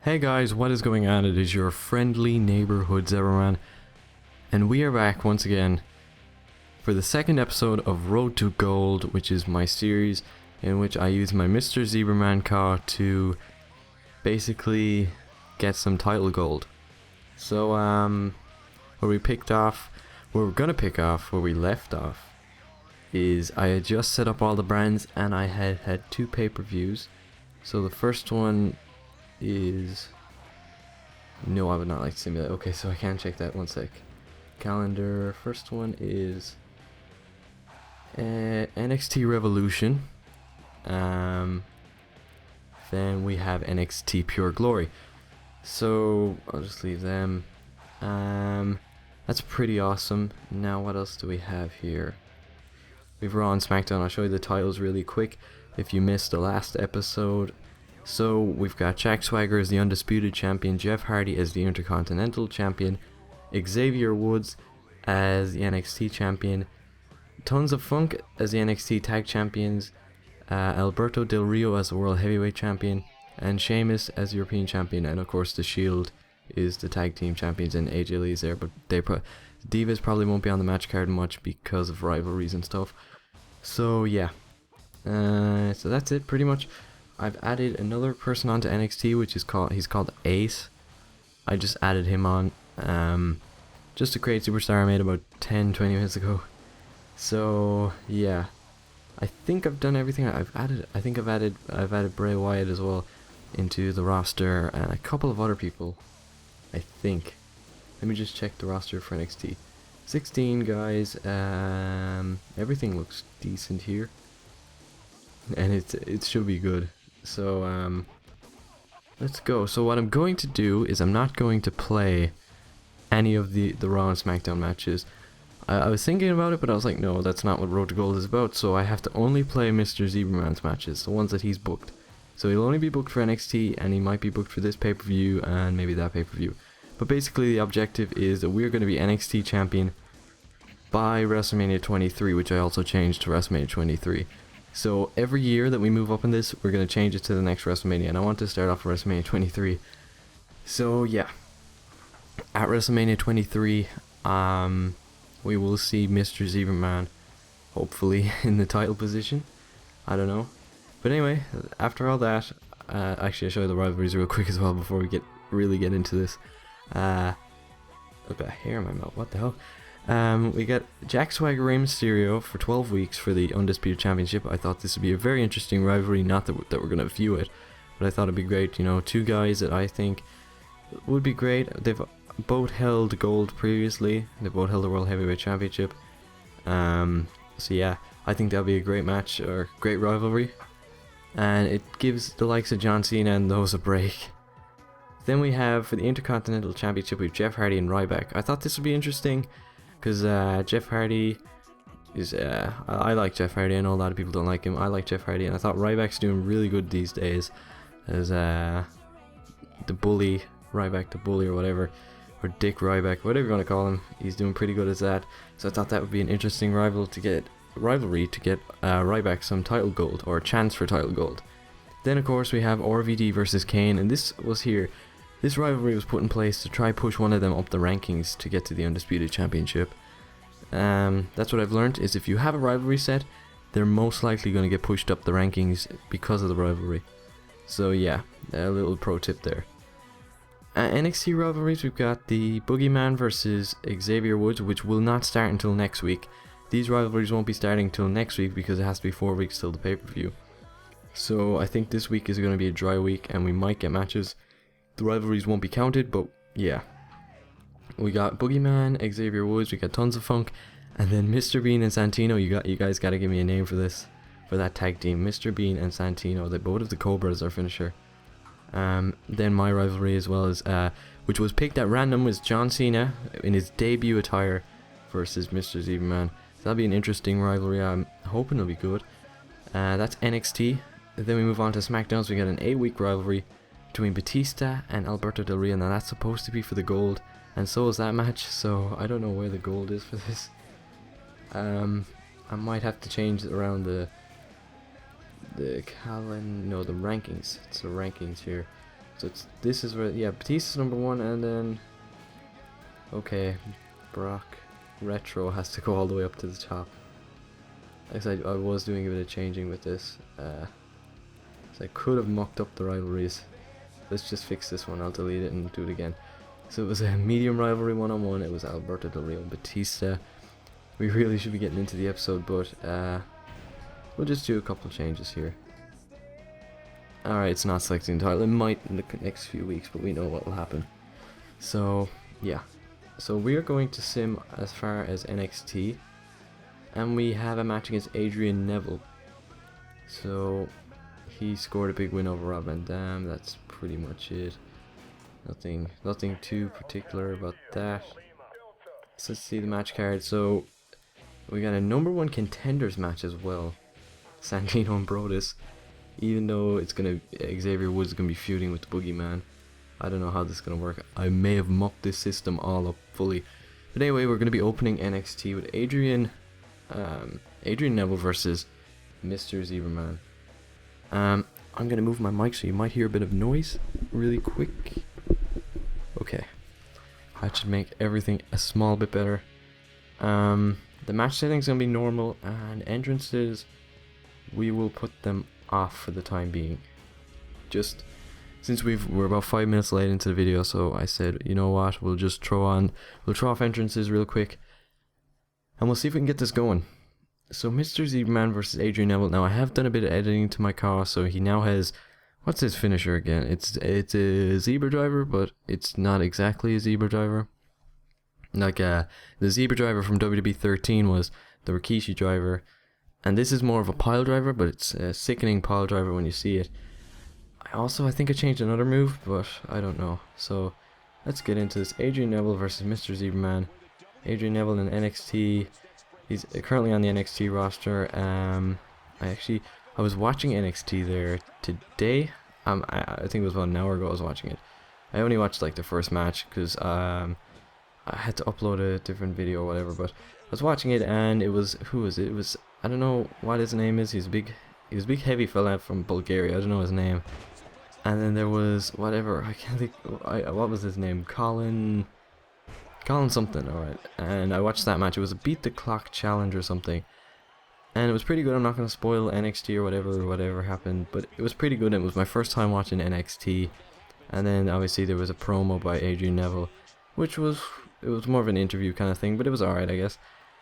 Hey guys, what is going on? It is your friendly neighborhood ZebraMan, and we are back once again for the second episode of Road to Gold, which is my series in which I use my MrZebraMan CAW to basically get some title gold. So, where we picked off, where we're gonna pick off, where we left off, is I had just set up all the brands and I had two pay-per-views. So the first one is... No, I would not like to simulate. Okay, so I can't check that. One sec. Calendar. First one is NXT Revolution. Then we have NXT Pure Glory. So I'll just leave them. That's pretty awesome. Now what else do we have here? We've Raw and SmackDown. I'll show you the titles really quick if you missed the last episode. So we've got Jack Swagger as the Undisputed Champion, Jeff Hardy as the Intercontinental Champion, Xavier Woods as the NXT Champion, Tons of Funk as the NXT Tag Champions, Alberto Del Rio as the World Heavyweight Champion, and Sheamus as European Champion, and of course the Shield is the Tag Team Champions, and AJ Lee's there, but Divas probably won't be on the match card much because of rivalries and stuff. So yeah, so that's it pretty much. I've added another person onto NXT, which is he's called Ace. I just added him on, just to create Superstar I made about 10-20 minutes ago. So yeah, I think I've done everything. I've added Bray Wyatt as well into the roster, and a couple of other people, I think. Let me just check the roster for NXT. 16 guys. Everything looks decent here, and it should be good. So let's go. So what I'm going to do is I'm not going to play any of the Raw and SmackDown matches. I was thinking about it, but I was like, no, that's not what Road to Gold is about. So I have to only play MrZebraMan's matches, the ones that he's booked. So he'll only be booked for NXT, and he might be booked for this pay-per-view and maybe that pay-per-view. But basically the objective is that we're going to be NXT champion by WrestleMania 23, which I also changed to WrestleMania 23. So every year that we move up in this, we're going to change it to the next WrestleMania, and I want to start off with WrestleMania 23. So yeah, at WrestleMania 23, we will see MrZebraMan, hopefully, in the title position. I don't know. But anyway, after all that, actually I'll show you the rivalries real quick as well before we really get into this. I've got hair in my mouth, what the hell? We got Jack Swagger, Rey Mysterio for 12 weeks for the Undisputed Championship. I thought this would be a very interesting rivalry, not that we're going to view it, but I thought it'd be great. You know, two guys that I think would be great. They've both held gold previously. They both held the World Heavyweight Championship. So yeah, I think that'll be a great match, or great rivalry. And it gives the likes of John Cena and those a break. Then we have, for the Intercontinental Championship, with Jeff Hardy and Ryback. I thought this would be interesting, because Jeff Hardy is, I like Jeff Hardy. I know a lot of people don't like him. I like Jeff Hardy, and I thought Ryback's doing really good these days as the bully, Ryback the bully or whatever, or Dick Ryback, whatever you want to call him. He's doing pretty good as that. So I thought that would be an interesting rivalry to get Ryback some title gold, or a chance for title gold. Then of course we have RVD versus Kane, and this rivalry was put in place to try push one of them up the rankings to get to the Undisputed Championship. That's what I've learned, is if you have a rivalry set, they're most likely going to get pushed up the rankings because of the rivalry. So yeah, a little pro tip there. NXT rivalries, we've got the Boogeyman versus Xavier Woods, which will not start until next week. These rivalries won't be starting until next week because it has to be 4 weeks till the pay-per-view. So I think this week is going to be a dry week, and we might get matches. The rivalries won't be counted, but yeah. We got Boogeyman, Xavier Woods, we got Tons of Funk, and then Mr. Bean and Santino. You guys got to give me a name for that tag team. Mr. Bean and Santino. They both have the Cobra as their finisher. Then my rivalry as well is, which was picked at random, was John Cena in his debut attire versus MrZebraMan. So that'll be an interesting rivalry. I'm hoping it'll be good. That's NXT. Then we move on to SmackDown. So we got an 8-week rivalry between Batista and Alberto Del Rio. Now that's supposed to be for the gold, and so is that match. So I don't know where the gold is for this. I might have to change it around the rankings. It's the rankings here. So this is where, yeah, Batista's number 1, and then, okay, Brock Retro has to go all the way up to the top. Like I said, I was doing a bit of changing with this, so I could have mucked up the rivalries. Let's just fix this one. I'll delete it and do it again. So it was a medium rivalry 1-on-1. It was Alberto Del Rio and Batista. We really should be getting into the episode, but we'll just do a couple changes here. Alright, it's not selecting the title. It might in the next few weeks, but we know what will happen. So, yeah. So we are going to sim as far as NXT. And we have a match against Adrian Neville. So, he scored a big win over Rob Van Dam. That's pretty much it. Nothing too particular about that. So let's see the match card. So, we got a number 1 contenders match as well. Santino and Brodus. Even though it's Xavier Woods is gonna be feuding with the Boogeyman. I don't know how this is gonna work. I may have mucked this system all up fully. But anyway, we're gonna be opening NXT with Adrian Neville versus MrZebraMan. I'm gonna move my mic so you might hear a bit of noise really quick. Okay. That should make everything a small bit better. The match setting's gonna be normal, and entrances, we will put them off for the time being. Just since we're about 5 minutes late into the video, so I said, you know what, we'll throw off entrances real quick, and we'll see if we can get this going. So MrZebraMan versus Adrian Neville. Now I have done a bit of editing to my car, so he now has, what's his finisher again? It's a zebra driver, but it's not exactly a zebra driver. Like the zebra driver from WWE 13 was the Rikishi driver. And this is more of a pile driver, but it's a sickening pile driver when you see it. I think I changed another move, but I don't know. So let's get into this. Adrian Neville versus MrZebraMan. Adrian Neville in NXT. He's currently on the NXT roster. I was watching NXT there today. I think it was about an hour ago I was watching it. I only watched like the first match because I had to upload a different video or whatever. But I was watching it, and it was, who was it? It was, I don't know what his name is. He's a big heavy fella from Bulgaria. I don't know his name. And then there was whatever, I can't think. What was his name? Colin something. All right. And I watched that match. It was a beat the clock challenge or something. And it was pretty good. I'm not gonna spoil NXT or whatever happened, but it was pretty good. It was my first time watching NXT. And then obviously there was a promo by Adrian Neville, which was, it was more of an interview kind of thing, but it was alright, I guess.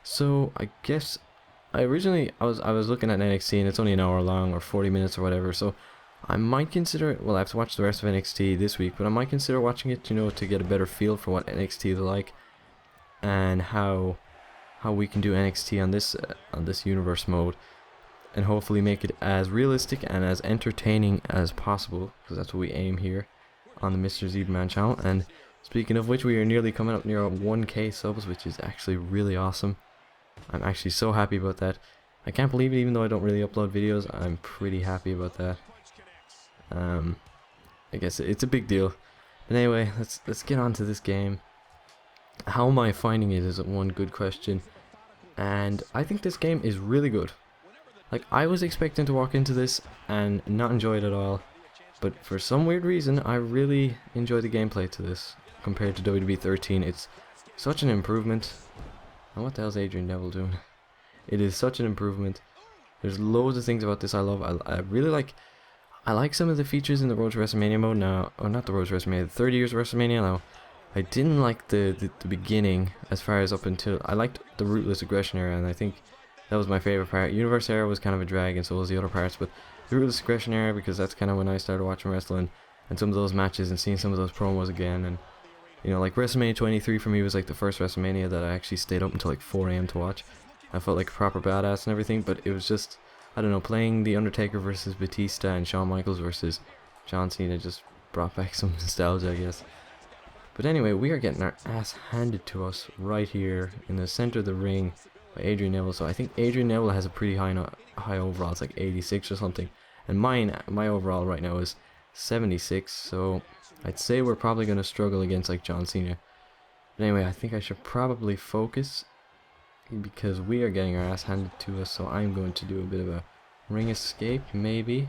So I guess I was looking at NXT, and it's only an hour long or 40 minutes or whatever, so I might consider it. Well, I have to watch the rest of NXT this week, but I might consider watching it, you know, to get a better feel for what NXT is like and how we can do NXT on this universe mode, and hopefully make it as realistic and as entertaining as possible, because that's what we aim here on the MrZebraMan channel. And speaking of which, we are nearly coming up near 1k subs, which is actually really awesome. I'm actually so happy about that. I can't believe it, even though I don't really upload videos. I'm pretty happy about that. I guess it's a big deal. But anyway, let's get on to this game. How am I finding it is one good question. And I think this game is really good. Like, I was expecting to walk into this and not enjoy it at all. But for some weird reason, I really enjoy the gameplay to this compared to WWE 13. It's such an improvement. And what the hell is Adrian Neville doing? It is such an improvement. There's loads of things about this I love. I really like. I like some of the features in the Road to WrestleMania mode now, or not the Road to WrestleMania, the 30 years of WrestleMania now. I didn't like the beginning, as far as up until, I liked the Ruthless Aggression era, and I think that was my favorite part. Universe era was kind of a drag, and so was the other parts, but the Ruthless Aggression era, because that's kind of when I started watching wrestling, and some of those matches, and seeing some of those promos again, and, you know, like WrestleMania 23 for me was like the first WrestleMania that I actually stayed up until like 4 AM to watch. I felt like a proper badass and everything, but it was just, I don't know, playing the Undertaker versus Batista and Shawn Michaels versus John Cena just brought back some nostalgia, I guess. But anyway, we are getting our ass handed to us right here in the center of the ring by Adrian Neville. So I think Adrian Neville has a pretty high overall. It's like 86 or something. And my overall right now is 76. So I'd say we're probably going to struggle against like John Cena. But anyway, I think I should probably focus, because we are getting our ass handed to us. So I'm going to do a bit of a ring escape, maybe.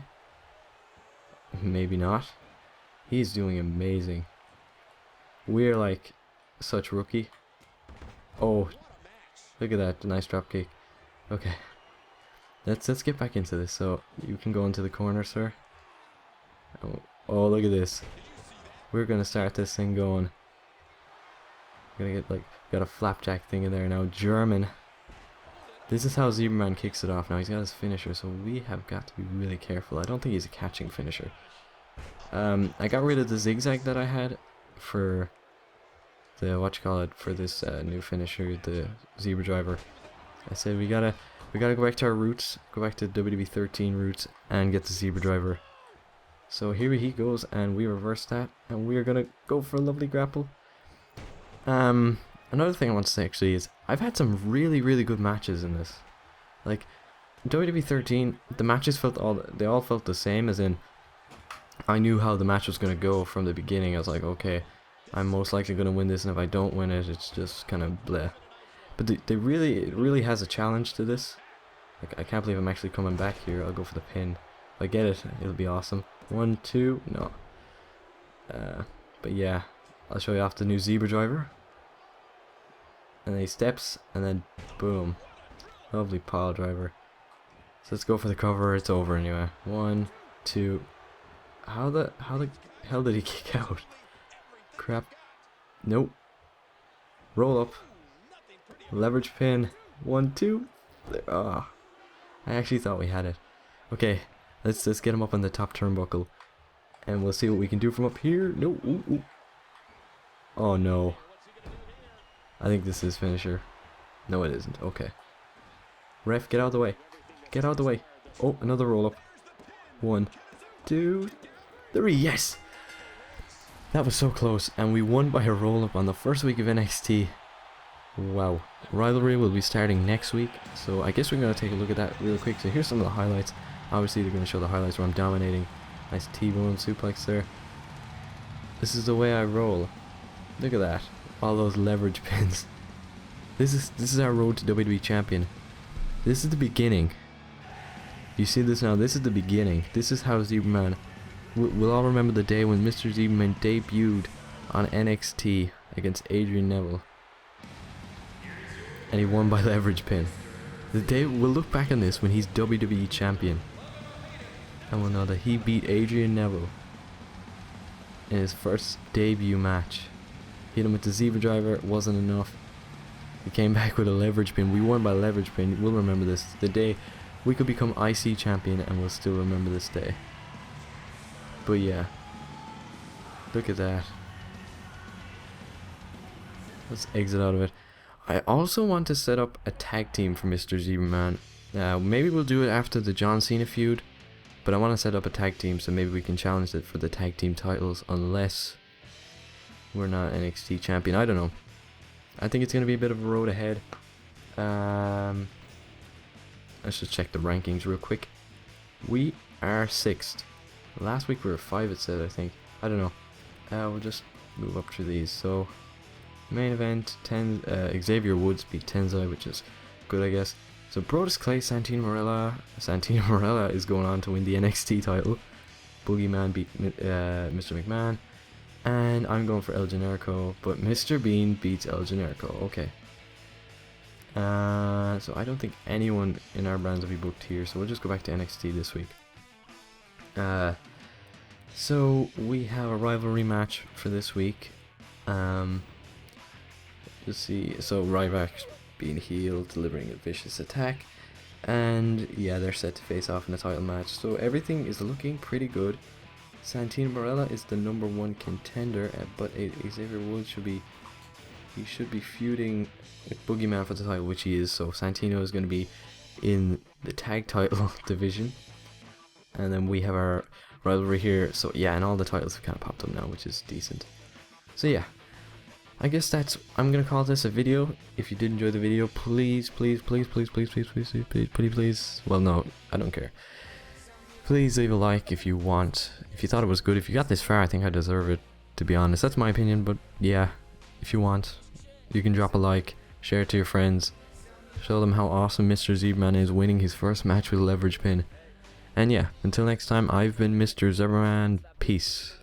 Maybe not. He's doing amazing. We're like such rookie. Oh, look at that, nice drop kick. Okay, let's get back into this. So you can go into the corner, sir. Oh, look at this. We're gonna start this thing going. Gonna get like, got a flapjack thing in there now. German. This is how ZebraMan kicks it off now. He's got his finisher, so we have got to be really careful. I don't think he's a catching finisher. I got rid of the zigzag that I had for the for this new finisher, the Zebra Driver. I said we gotta go back to our roots, go back to WWE 13 roots, and get the Zebra Driver. So here he goes, and we reverse that, and we are gonna go for a lovely grapple. Another thing I want to say actually is I've had some really good matches in this. Like WWE 13, the matches they all felt the same, as in I knew how the match was gonna go from the beginning. I was like, okay, I'm most likely gonna win this, and if I don't win it, it's just kind of bleh. But it really has a challenge to this. Like, I can't believe I'm actually coming back here. I'll go for the pin. If I get it, it'll be awesome. 1, 2, no. But yeah, I'll show you off the new Zebra Driver. And then he steps, and then boom, lovely pile driver. So let's go for the cover. It's over anyway. 1, 2. How the hell did he kick out? Crap. Nope. Roll up. Leverage pin. 1, 2. Ah, I actually thought we had it. Okay, let's get him up on the top turnbuckle, and we'll see what we can do from up here. No. Ooh. Oh no. I think this is finisher. No, it isn't. Okay. Ref, get out of the way. Get out of the way. Oh, another roll up. 1, 2, 3. Yes! That was so close, and we won by a roll up on the first week of NXT. Wow. Rivalry will be starting next week, so I guess we're going to take a look at that real quick. So here's some of the highlights. Obviously they're going to show the highlights where I'm dominating. Nice T-bone suplex there. This is the way I roll. Look at that. All those leverage pins. This is our road to WWE champion. This is the beginning. You see this now? This is the beginning. This is how ZebraMan. We'll all remember the day when MrZebraMan debuted on NXT against Adrian Neville, and he won by leverage pin. The day we'll look back on this when he's WWE champion, and we'll know that he beat Adrian Neville in his first debut match. Hit him with the Zebra Driver, it wasn't enough. He came back with a leverage pin. We won by leverage pin. We'll remember this. The day we could become IC champion, and we'll still remember this day. But yeah, look at that. Let's exit out of it. I also want to set up a tag team for MrZebraMan. Maybe we'll do it after the John Cena feud, but I want to set up a tag team so maybe we can challenge it for the tag team titles, unless we're not NXT champion. I don't know. I think it's going to be a bit of a road ahead. Let's just check the rankings real quick. We are 6th. Last week we were 5, it said, I think. I don't know. We'll just move up through these. So, main event, Xavier Woods beat Tenzai, which is good, I guess. So, Brodus Clay, Santino Marella. Santino Marella is going on to win the NXT title. Boogeyman beat Mr. McMahon. And I'm going for El Generico, but Mr. Bean beats El Generico. Okay. So I don't think anyone in our brands will be booked here, so we'll just go back to NXT this week. So we have a rivalry match for this week. Let's see. So Ryback being healed, delivering a vicious attack, and yeah, they're set to face off in a title match. So everything is looking pretty good. Santino Marella is the #1 contender, but Xavier Woods should be feuding with Boogeyman for the title, which he is. So Santino is going to be in the tag title division, and then we have our rivalry here. So yeah, and all the titles have kind of popped up now, which is decent. So yeah, I guess I'm gonna call this a video. If you did enjoy the video, please, well, no, I don't care. Please leave a like if you want. If you thought it was good, if you got this far, I think I deserve it, to be honest. That's my opinion, but yeah, if you want, you can drop a like, share it to your friends, show them how awesome MrZebraMan is winning his first match with a leverage pin. And yeah, until next time, I've been MrZebraMan. Peace.